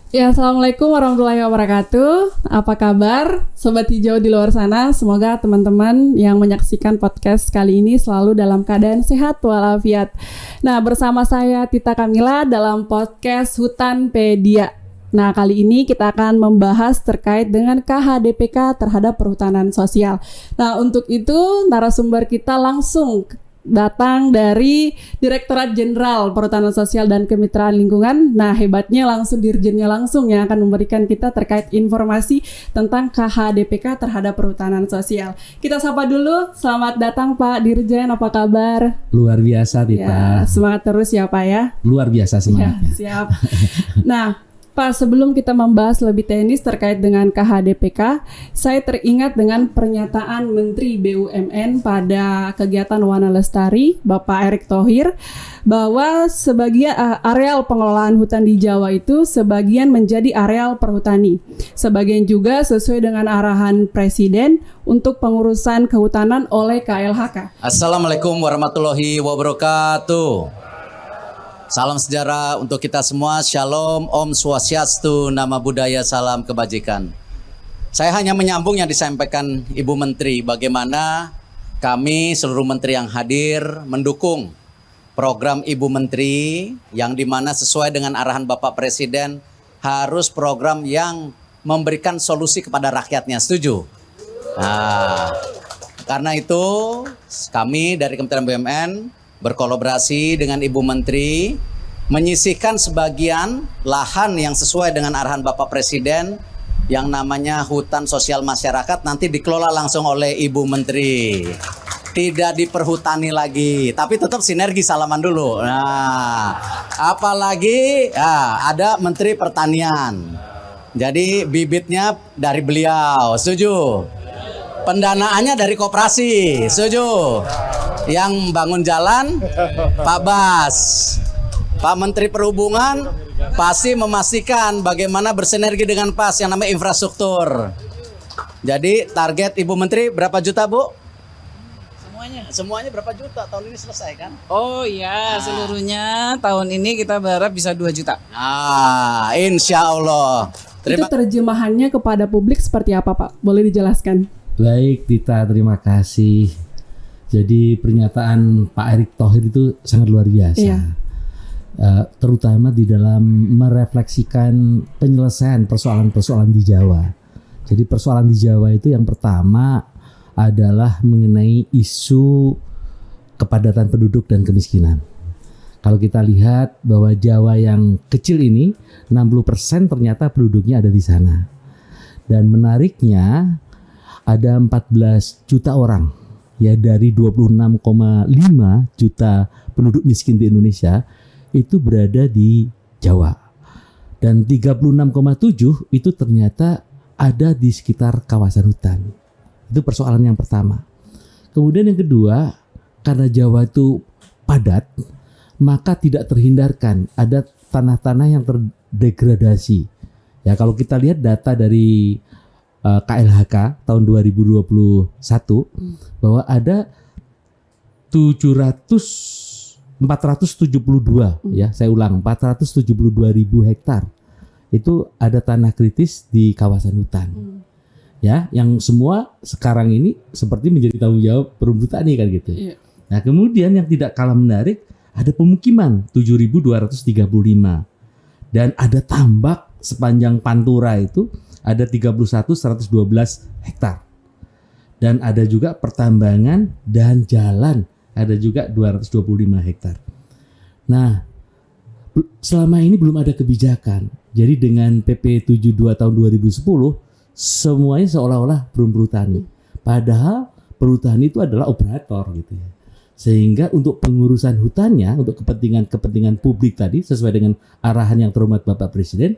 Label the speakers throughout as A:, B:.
A: Ya, Assalamualaikum warahmatullahi wabarakatuh. Apa kabar Sobat Hijau di luar sana? Semoga teman-teman yang menyaksikan podcast kali ini selalu dalam keadaan sehat walafiat. Nah, bersama saya Tita Kamila dalam podcast Hutanpedia. Nah, kali ini kita akan membahas terkait dengan KHDPK terhadap perhutanan sosial. Nah, untuk itu narasumber kita langsung datang dari Direktorat Jenderal Perhutanan Sosial dan Kemitraan Lingkungan. Nah, hebatnya langsung dirjennya langsung yang akan memberikan kita terkait informasi tentang KHDPK terhadap perhutanan sosial. Kita sapa dulu. Selamat datang Pak Dirjen, apa kabar?
B: Luar biasa Tita.
A: Ya, semangat terus ya Pak ya.
B: Luar biasa semangatnya.
A: Ya, siap. Nah, Pak, sebelum kita membahas lebih teknis terkait dengan KHDPK, saya teringat dengan pernyataan Menteri BUMN pada kegiatan Wana Lestari, Bapak Erick Thohir, bahwa sebagian areal pengelolaan hutan di Jawa itu sebagian menjadi areal perhutani. Sebagian juga sesuai dengan arahan Presiden untuk pengurusan kehutanan oleh KLHK.
C: Assalamualaikum warahmatullahi wabarakatuh. Salam sejahtera untuk kita semua. Shalom, Om Swastiastu, Nama Budaya, Salam Kebajikan. Saya hanya menyambung yang disampaikan Ibu Menteri, bagaimana kami seluruh menteri yang hadir mendukung program Ibu Menteri yang dimana sesuai dengan arahan Bapak Presiden harus program yang memberikan solusi kepada rakyatnya. Setuju? Nah, karena itu kami dari Kementerian BUMN berkolaborasi dengan Ibu Menteri menyisihkan sebagian lahan yang sesuai dengan arahan Bapak Presiden yang namanya hutan sosial masyarakat nanti dikelola langsung oleh Ibu Menteri. Tidak diperhutani lagi, tapi tetap sinergi salaman dulu. Nah, apalagi ada Menteri Pertanian. Jadi bibitnya dari beliau, setuju? Pendanaannya dari koperasi, setuju? Yang bangun jalan Pak Bas. Pak Menteri Perhubungan pasti memastikan bagaimana bersinergi dengan PAS yang namanya infrastruktur. Jadi target Ibu Menteri berapa juta Bu? Semuanya berapa juta tahun ini selesai kan?
D: Oh iya, seluruhnya tahun ini kita berharap bisa 2 juta.
C: Insya Allah.
A: Itu terjemahannya kepada publik seperti apa Pak? Boleh dijelaskan?
B: Baik Tita, terima kasih. Jadi pernyataan Pak Erick Thohir itu sangat luar biasa.
A: Iya.
B: Terutama di dalam merefleksikan penyelesaian persoalan-persoalan di Jawa. Jadi persoalan di Jawa itu yang pertama adalah mengenai isu kepadatan penduduk dan kemiskinan. Kalau kita lihat bahwa Jawa yang kecil ini 60% ternyata penduduknya ada di sana. Dan menariknya ada 14 juta orang ya dari 26,5 juta penduduk miskin di Indonesia itu berada di Jawa. Dan 36,7 itu ternyata ada di sekitar kawasan hutan. Itu persoalan yang pertama. Kemudian yang kedua, karena Jawa itu padat, maka tidak terhindarkan ada tanah-tanah yang terdegradasi. Ya, kalau kita lihat data dari KLHK tahun 2021 bahwa ada 472 ya, saya ulang 472 ribu hektar itu ada tanah kritis di kawasan hutan. Ya, yang semua sekarang ini seperti menjadi tanggung jawab perhutani kan gitu.
A: Iya.
B: Nah, kemudian yang tidak kalah menarik ada pemukiman 7.235 dan ada tambak sepanjang Pantura itu ada 31.112 hektar. Dan ada juga pertambangan dan jalan ada juga 225 hektar. Nah, selama ini belum ada kebijakan. Jadi dengan PP 72 tahun 2010 semuanya seolah-olah belum perhutani. Padahal perhutani itu adalah operator gitu ya. Sehingga untuk pengurusan hutannya untuk kepentingan publik tadi sesuai dengan arahan yang terhormat Bapak Presiden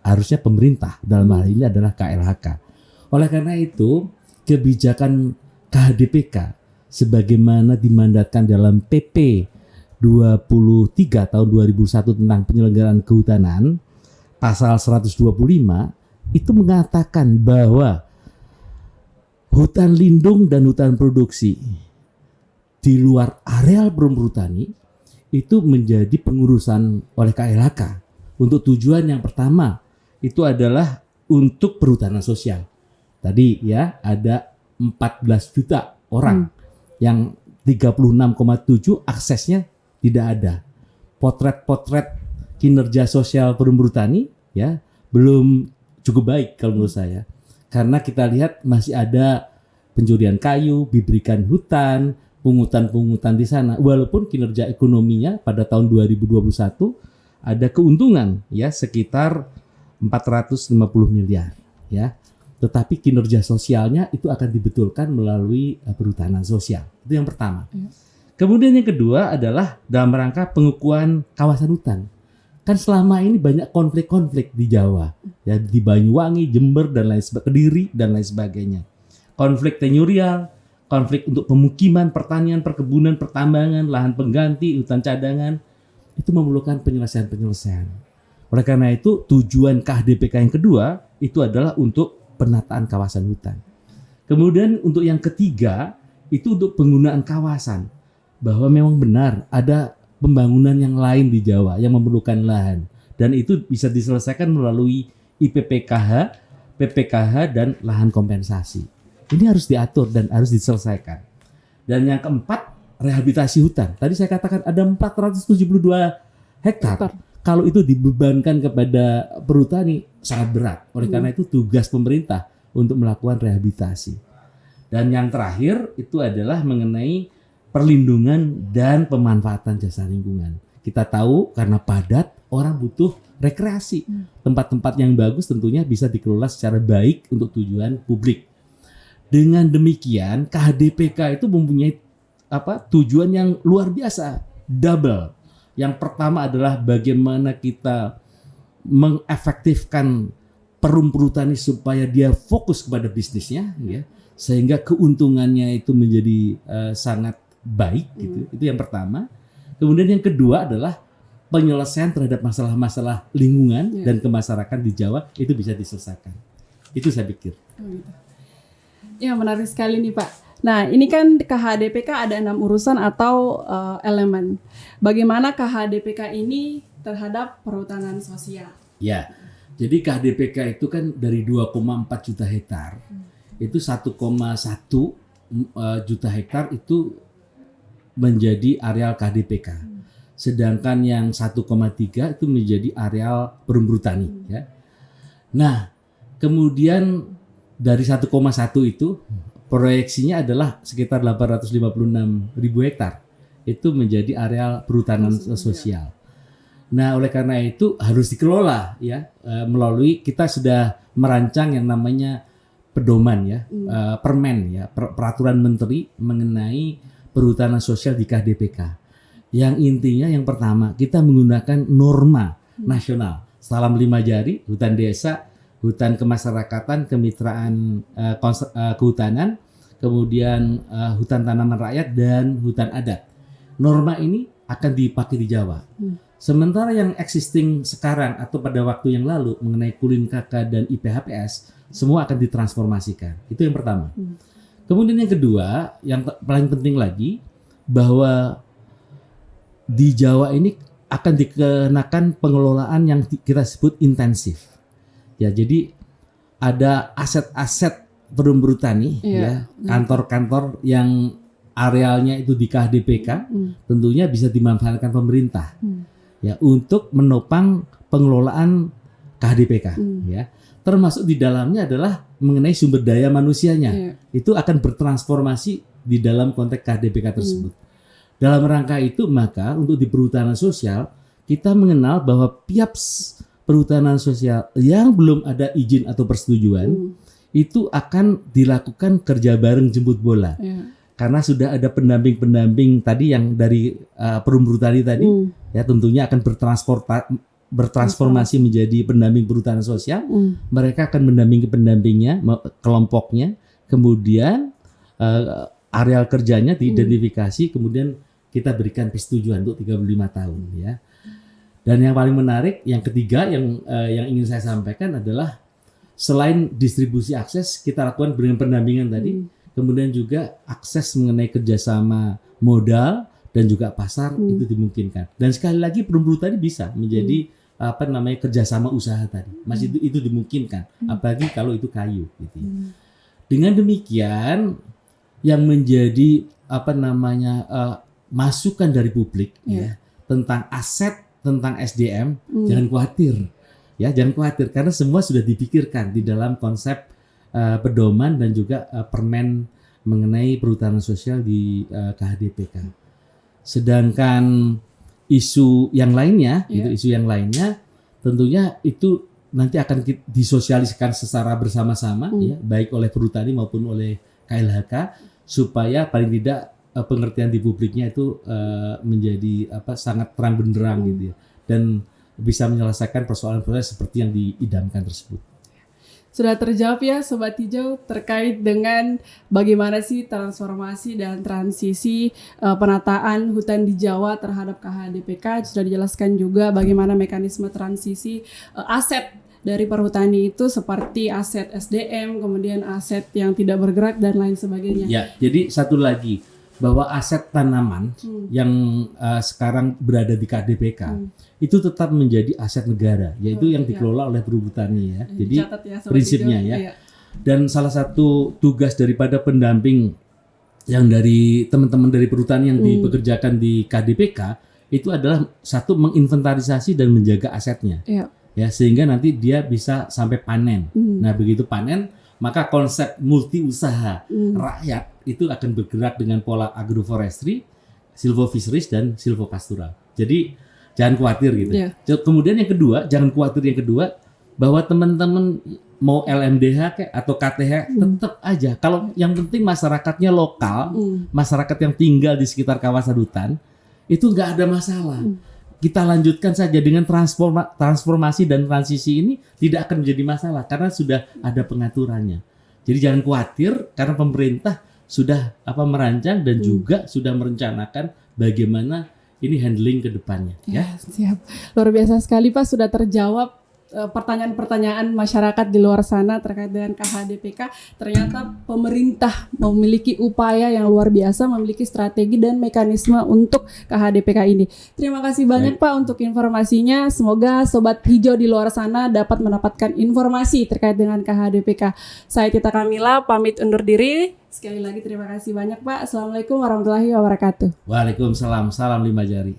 B: harusnya pemerintah, dalam hal ini adalah KLHK. Oleh karena itu, kebijakan KHDPK sebagaimana dimandatkan dalam PP 23 tahun 2001 tentang penyelenggaraan kehutanan, pasal 125 itu mengatakan bahwa hutan lindung dan hutan produksi di luar areal perhutani itu menjadi pengurusan oleh KLHK untuk tujuan yang pertama itu adalah untuk perhutanan sosial. Tadi ya ada 14 juta orang yang 36,7 aksesnya tidak ada. Potret-potret kinerja sosial perum bertani ya belum cukup baik kalau menurut saya. Karena kita lihat masih ada pencurian kayu, diberikan hutan, pungutan-pungutan di sana. Walaupun kinerja ekonominya pada tahun 2021 ada keuntungan ya sekitar 450 miliar ya. Tetapi kinerja sosialnya itu akan dibetulkan melalui perhutanan sosial. Itu yang pertama. Kemudian yang kedua adalah dalam rangka pengukuhan kawasan hutan. Kan selama ini banyak konflik-konflik di Jawa, ya di Banyuwangi, Jember dan lain sebagainya, Kediri dan lain sebagainya. Konflik tenurial, konflik untuk pemukiman, pertanian, perkebunan, pertambangan, lahan pengganti, hutan cadangan, itu memerlukan penyelesaian-penyelesaian. Oleh karena itu, tujuan KHDPK yang kedua itu adalah untuk penataan kawasan hutan. Kemudian untuk yang ketiga itu untuk penggunaan kawasan, bahwa memang benar ada pembangunan yang lain di Jawa yang memerlukan lahan dan itu bisa diselesaikan melalui IPPKH, PPKH dan lahan kompensasi. Ini harus diatur dan harus diselesaikan. Dan yang keempat, rehabilitasi hutan. Tadi saya katakan ada 472 hektar. Kalau itu dibebankan kepada perhutani sangat berat. Oleh karena itu tugas pemerintah untuk melakukan rehabilitasi. Dan yang terakhir itu adalah mengenai perlindungan dan pemanfaatan jasa lingkungan. Kita tahu karena padat, orang butuh rekreasi. Tempat-tempat yang bagus tentunya bisa dikelola secara baik untuk tujuan publik. Dengan demikian, KHDPK itu mempunyai tujuan yang luar biasa, double. Yang pertama adalah bagaimana kita mengefektifkan perum perhutani supaya dia fokus kepada bisnisnya, ya, sehingga keuntungannya itu menjadi sangat baik gitu. Itu yang pertama. Kemudian yang kedua adalah penyelesaian terhadap masalah-masalah lingkungan dan kemasyarakatan di Jawa itu bisa diselesaikan. Itu saya pikir.
A: Ya, menarik sekali nih Pak. Nah, ini kan KHDPK ada 6 urusan atau elemen. Bagaimana KHDPK ini terhadap perhutanan sosial?
B: Ya. Jadi KHDPK itu kan dari 2,4 juta hektar. Itu 1,1 juta hektar itu menjadi areal KHDPK. Sedangkan yang 1,3 itu menjadi areal perum bertani, ya. Nah, kemudian dari 1,1 itu proyeksinya adalah sekitar 856.000 hektar. Itu menjadi areal perhutanan sosial. Nah, oleh karena itu harus dikelola ya melalui kita sudah merancang yang namanya pedoman ya, permen ya, peraturan menteri mengenai perhutanan sosial di KHDPK. Yang intinya yang pertama, kita menggunakan norma nasional. Salam 5 jari, hutan desa, hutan kemasyarakatan, kemitraan kehutanan, kemudian hutan tanaman rakyat dan hutan adat. Norma ini akan dipakai di Jawa. Sementara yang existing sekarang atau pada waktu yang lalu mengenai Kulin KK dan IPHPS, semua akan ditransformasikan. Itu yang pertama. Kemudian yang kedua, yang paling penting lagi, bahwa di Jawa ini akan dikenakan pengelolaan yang kita sebut intensif. Ya, jadi ada aset-aset perum bertani, ya, kantor-kantor yang arealnya itu di KHDPK, tentunya bisa dimanfaatkan pemerintah, ya, untuk menopang pengelolaan KHDPK, ya. Termasuk di dalamnya adalah mengenai sumber daya manusianya. Itu akan bertransformasi di dalam konteks KHDPK tersebut. Dalam rangka itu maka untuk di perhutanan sosial kita mengenal bahwa PIAPS perhutanan sosial yang belum ada izin atau persetujuan itu akan dilakukan kerja bareng jemput bola. Karena sudah ada pendamping-pendamping tadi yang dari perum bertani tadi ya tentunya akan bertransformasi menjadi pendamping perhutanan sosial. Mereka akan mendampingi pendampingnya, kelompoknya, kemudian areal kerjanya diidentifikasi, kemudian kita berikan persetujuan untuk 35 tahun, ya. Dan yang paling menarik, yang ketiga yang ingin saya sampaikan adalah selain distribusi akses, kita lakukan dengan pendampingan tadi, kemudian juga akses mengenai kerjasama modal dan juga pasar itu dimungkinkan. Dan sekali lagi perum bertani bisa menjadi kerjasama usaha tadi. Masih itu dimungkinkan, apalagi kalau itu kayu gitu ya. Dengan demikian yang menjadi masukan dari publik ya tentang aset, tentang SDM, jangan khawatir karena semua sudah dipikirkan di dalam konsep pedoman dan juga permen mengenai perhutanan sosial di KHDPK. Sedangkan isu yang lainnya, tentunya itu nanti akan disosialisasikan secara bersama-sama ya, baik oleh perhutani maupun oleh KLHK, supaya paling tidak pengertian di publiknya itu menjadi sangat terang benderang gitu ya, dan bisa menyelesaikan persoalan-persoalan seperti yang diidamkan tersebut.
A: Sudah terjawab ya Sobat Hijau terkait dengan bagaimana sih transformasi dan transisi penataan hutan di Jawa terhadap KHDPK. Sudah dijelaskan juga bagaimana mekanisme transisi aset dari perhutani itu seperti aset SDM, kemudian aset yang tidak bergerak dan lain sebagainya.
B: Ya, jadi satu lagi bahwa aset tanaman yang sekarang berada di KHDPK itu tetap menjadi aset negara, yaitu yang dikelola oleh perhutani ya. Jadi prinsipnya ya. Dan salah satu tugas daripada pendamping yang dari teman-teman dari perhutani yang dipekerjakan di KHDPK itu adalah satu menginventarisasi dan menjaga asetnya. Ya, sehingga nanti dia bisa sampai panen. Nah, begitu panen maka konsep multi usaha rakyat itu akan bergerak dengan pola agroforestry, silvofisheries dan silvopastoral. Jadi jangan khawatir gitu. Kemudian yang kedua, jangan khawatir yang kedua bahwa teman-teman mau LMDH atau KTH tetap aja. Kalau yang penting masyarakatnya lokal, masyarakat yang tinggal di sekitar kawasan hutan itu nggak ada masalah. Kita lanjutkan saja dengan transformasi dan transisi ini tidak akan menjadi masalah karena sudah ada pengaturannya. Jadi jangan khawatir karena pemerintah sudah merancang dan juga sudah merencanakan bagaimana ini handling ke depannya. Ya,
A: siap. Luar biasa sekali Pak, sudah terjawab pertanyaan-pertanyaan masyarakat di luar sana terkait dengan KHDPK. Ternyata pemerintah memiliki upaya yang luar biasa, memiliki strategi dan mekanisme untuk KHDPK ini. Terima kasih banyak Pak untuk informasinya. Semoga Sobat Hijau di luar sana dapat mendapatkan informasi terkait dengan KHDPK. Saya Tita Kamila pamit undur diri. Sekali lagi terima kasih banyak Pak. Assalamualaikum warahmatullahi wabarakatuh.
B: Waalaikumsalam. Salam 5 jari.